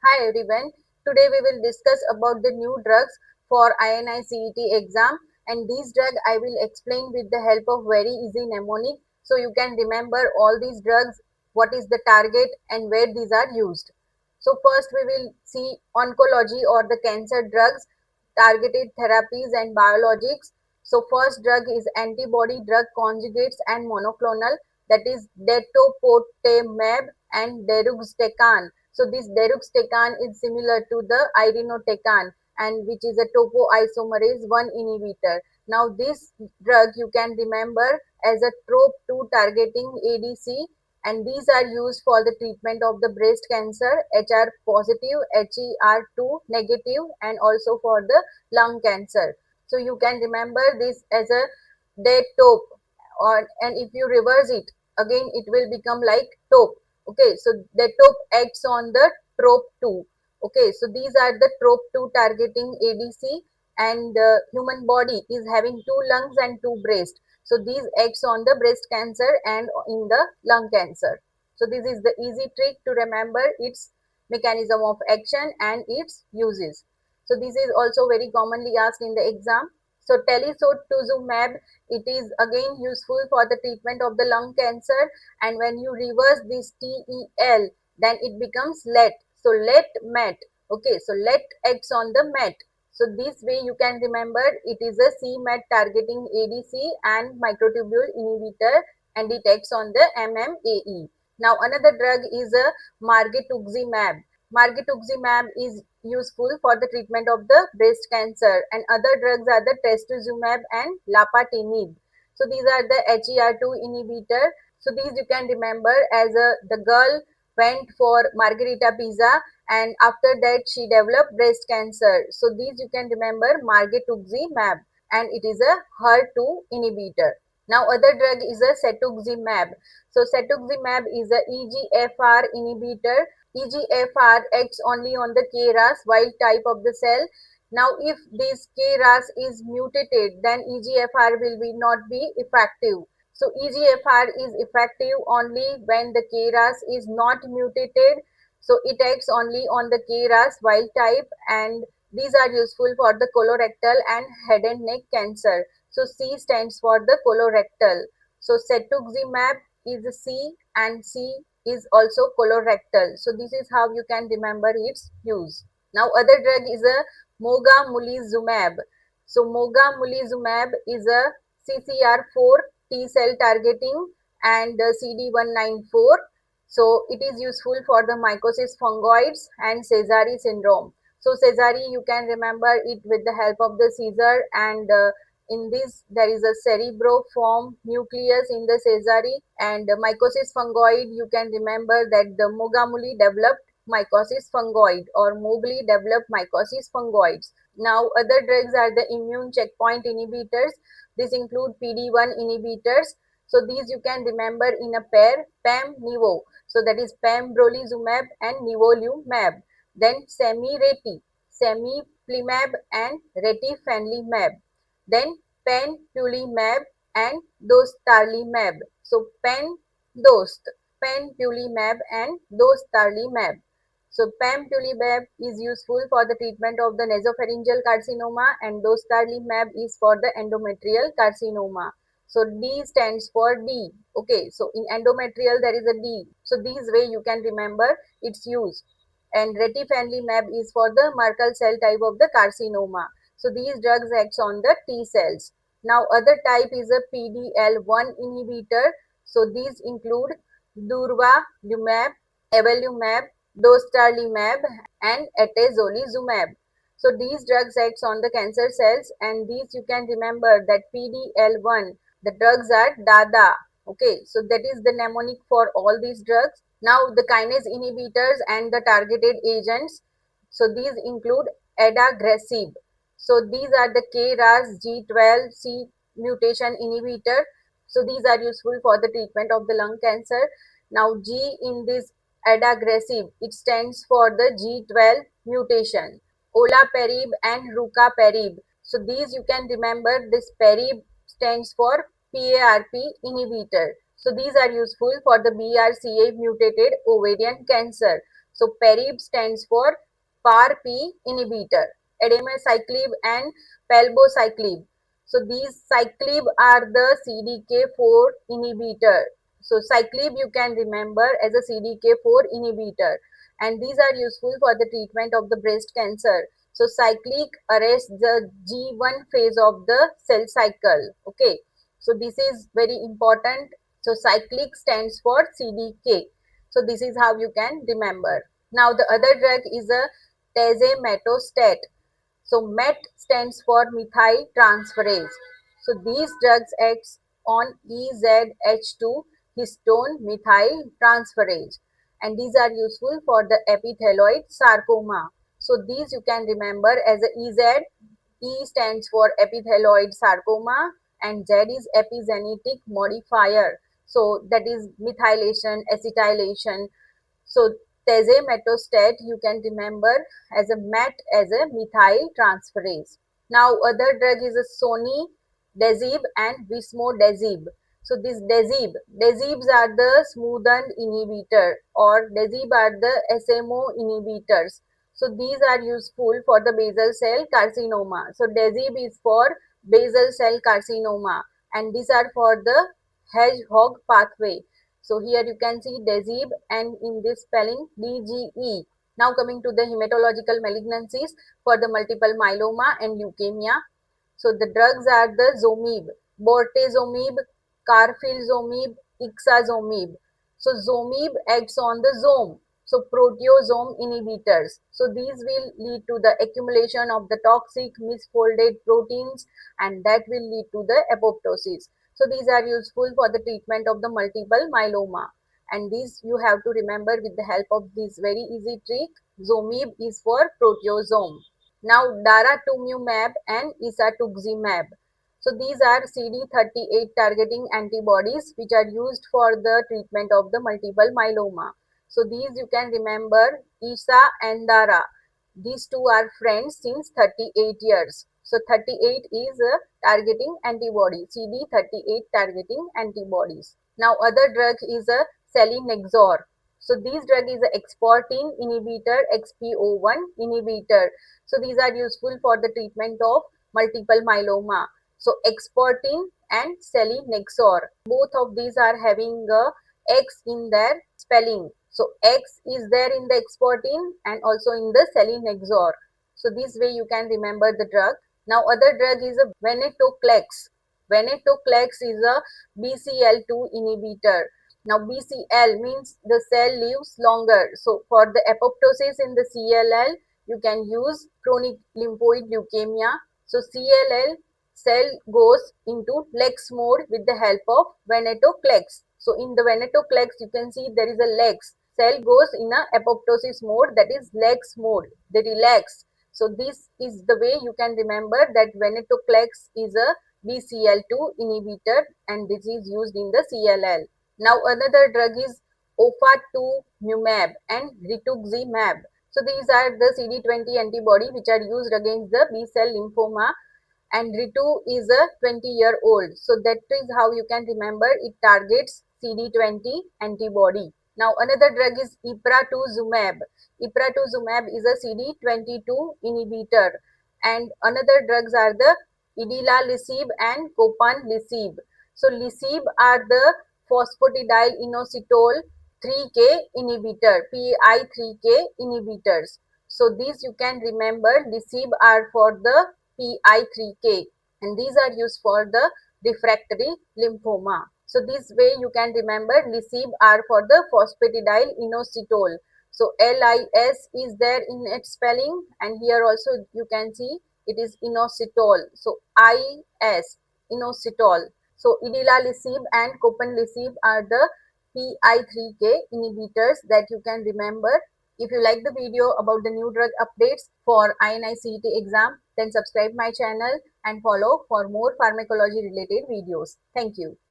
Hi everyone. Today we will discuss about the new drugs for INI-CET exam, and these drugs I will explain with the help of very easy mnemonic so you can remember all these drugs, what is the target and where these are used. So first we will see oncology or the cancer drugs, targeted therapies and biologics. So first drug is antibody drug conjugates and monoclonal, that is datopotamab and deruxtecan. So this deruxtecan is similar to the irinotecan, and which is a topoisomerase 1 inhibitor. Now this drug you can remember as a TROP2 targeting ADC, and these are used for the treatment of the breast cancer, HR positive, HER2 negative, and also for the lung cancer. So you can remember this as a DATOP, or and if you reverse it again it will become like TOP. Okay, so DATOP acts on the TROP2. Okay, so these are the TROP2 targeting ADC, and the human body is having two lungs and two breasts. So these acts on the breast cancer and in the lung cancer. So this is the easy trick to remember its mechanism of action and its uses. So this is also very commonly asked in the exam. So telisotuzumab, it is again useful for the treatment of the lung cancer, and when you reverse this TEL, then it becomes LET. So LET-MET. Okay, so LET acts on the MET. So this way you can remember it is a c-MET targeting ADC and microtubule inhibitor, and it acts on the MMAE. Now another drug is a margetuximab. Margetuximab is useful for the treatment of the breast cancer, and other drugs are the trastuzumab and lapatinib. So these are the HER2 inhibitor. So these you can remember as the girl went for margarita pizza, and after that she developed breast cancer. So these you can remember margetuximab, and it is a HER2 inhibitor. Now other drug is a cetuximab. So cetuximab is a EGFR inhibitor. EGFR acts only on the KRAS wild type of the cell. Now if this KRAS is mutated, then EGFR will be not be effective. So EGFR is effective only when the KRAS is not mutated. So it acts only on the KRAS wild type, and these are useful for the colorectal and head and neck cancer. So C stands for the colorectal. So cetuximab is C, and C is also colorectal. So this is how you can remember its use. Now other drug is a mogamulizumab. So mogamulizumab is a CCR4 T cell targeting and CD194. So it is useful for the mycosis fungoides and Sézary syndrome. So Sézary you can remember it with the help of the Caesar, and in this there is a cerebroform nucleus in the Sézary, and mycosis fungoid you can remember that the Mogamuli developed mycosis fungoid, or Mowgli developed mycosis fungoids. Now other drugs are the immune checkpoint inhibitors. This include PD-1 inhibitors. So these you can remember in a pair, PAM-NIVO. So that is pembrolizumab and nivolumab. Then semi-reti, semiplimab and retifanlimab. Then penpulimab and dostarlimab. So dost, penpulimab and dostarlimab. So pamtulimab is useful for the treatment of the nasopharyngeal carcinoma, and dostarlimab is for the endometrial carcinoma. So D stands for D. Okay, so in endometrial there is a D. So this way you can remember its use. And retifanlimab is for the Merkel cell type of the carcinoma. So these drugs acts on the T cells. Now other type is a PDL1 inhibitor. So these include durvalumab, avelumab, dostarlimab and atezolizumab. So these drugs acts on the cancer cells, and these you can remember that PDL1, the drugs are DADA. Okay, so that is the mnemonic for all these drugs. Now the kinase inhibitors and the targeted agents. So these include adagrasib. So these are the KRAS G12C mutation inhibitor. So these are useful for the treatment of the lung cancer. Now G in this adagrasib, it stands for the G12 mutation. Olaparib and rucaparib. So these you can remember, this parib stands for PARP inhibitor. So these are useful for the BRCA mutated ovarian cancer. So PERIB stands for PARP inhibitor, adamociclib and palbociclib. So these cyclib are the CDK4 inhibitor. So cyclib you can remember as a CDK4 inhibitor, and these are useful for the treatment of the breast cancer. So cyclic arrests the G1 phase of the cell cycle. Okay. So this is very important. So cyclic stands for CDK. So this is how you can remember. Now the other drug is a tazemetostat. So MET stands for methyl transferase. So these drugs acts on EZH2 histone methyl transferase, and these are useful for the epithelioid sarcoma. So these you can remember as a EZ. E stands for epithelioid sarcoma and Z is epigenetic modifier. So that is methylation, acetylation. So tazemetostat you can remember as a MET as a methyl transferase. Now other drug is a sonidazib and vismodazib. So this dazibs are the smoothened inhibitor or dazib are the SMO inhibitors. So these are useful for the basal cell carcinoma. So dazib is for basal cell carcinoma and these are for the hedgehog pathway. So here you can see dazib and in this spelling DGE. Now coming to the hematological malignancies for the multiple myeloma and leukemia. So the drugs are the zomib, bortezomib, carfilzomib, ixazomib. So zomib acts on the zome. So proteasome inhibitors. So these will lead to the accumulation of the toxic misfolded proteins and that will lead to the apoptosis. So these are useful for the treatment of the multiple myeloma. And these you have to remember with the help of this very easy trick. Zomib is for proteasome. Now daratumumab and isatuximab. So these are CD38 targeting antibodies which are used for the treatment of the multiple myeloma. So these you can remember ISA and DARA. These two are friends since 38 years. So 38 is a targeting antibody, CD38 targeting antibodies. Now other drug is a selinexor. So this drug is a exportin inhibitor, XPO1 inhibitor. So these are useful for the treatment of multiple myeloma. So exportin and selinexor. Both of these are having a X in their spelling. So X is there in the exportin and also in the selinexor. So this way you can remember the drug. Now other drug is a venetoclax. Venetoclax is a BCL2 inhibitor. Now BCL means the cell lives longer. So for the apoptosis in the CLL, you can use chronic lymphoid leukemia. So CLL cell goes into lex mode with the help of venetoclax. So in the venetoclax, you can see there is a lex. Cell goes in a apoptosis mode, that is lex mode. They relax. So this is the way you can remember that venetoclax is a BCL2 inhibitor and this is used in the CLL. Now another drug is ofatumumab and rituximab. So these are the CD20 antibody which are used against the B cell lymphoma and Ritu is a 20-year-old. So that is how you can remember it targets CD20 antibody. Now another drug is ipratumumab. Ipratumumab is a CD22 inhibitor and another drugs are the idilalisib and copanlisib. So lisib are the phosphatidyl inositol 3K inhibitor, PI3K inhibitors. So these you can remember, lisib are for the PI3K and these are used for the refractory lymphoma. So this way you can remember lisib are for the phosphatidyl inositol. So LIS is there in its spelling and here also you can see it is inositol. So IS, inositol. So idilalisib and copanlisib are the PI3K inhibitors that you can remember. If you like the video about the new drug updates for INI-CET exam, then subscribe my channel and follow for more pharmacology related videos. Thank you.